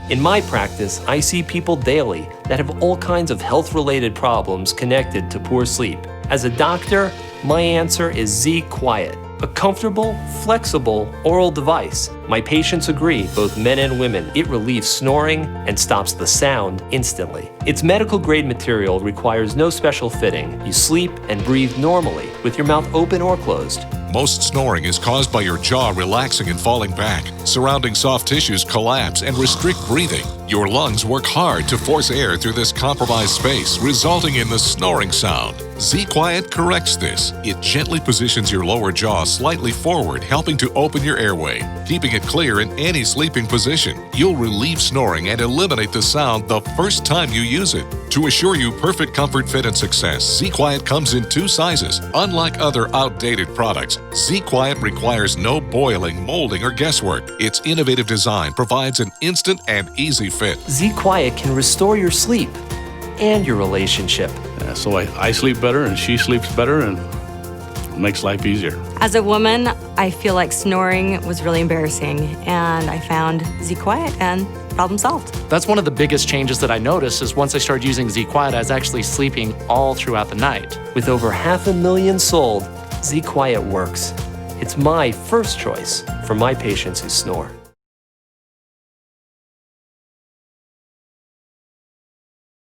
In my practice, I see people daily that have all kinds of health-related problems connected to poor sleep. As a doctor, my answer is Z-Quiet, a comfortable, flexible oral device. My patients agree, both men and women, it relieves snoring and stops the sound instantly. Its medical-grade material requires no special fitting. You sleep and breathe normally with your mouth open or closed. Most snoring is caused by your jaw relaxing and falling back. Surrounding soft tissues collapse and restrict breathing. Your lungs work hard to force air through this compromised space, resulting in the snoring sound. Z-Quiet corrects this. It gently positions your lower jaw slightly forward, helping to open your airway, keeping it clear in any sleeping position. You'll relieve snoring and eliminate the sound the first time you use it. To assure you perfect comfort, fit, and success, Z-Quiet comes in 2 sizes. Unlike other outdated products, Z-Quiet requires no boiling, molding, or guesswork. Its innovative design provides an instant and easy fit. Z-Quiet can restore your sleep and your relationship. So I sleep better and she sleeps better, and it makes life easier. As a woman, I feel like snoring was really embarrassing, and I found Z-Quiet and problem solved. That's one of the biggest changes that I noticed is once I started using Z-Quiet, I was actually sleeping all throughout the night. With over 500,000 sold, Z-Quiet works. It's my first choice for my patients who snore.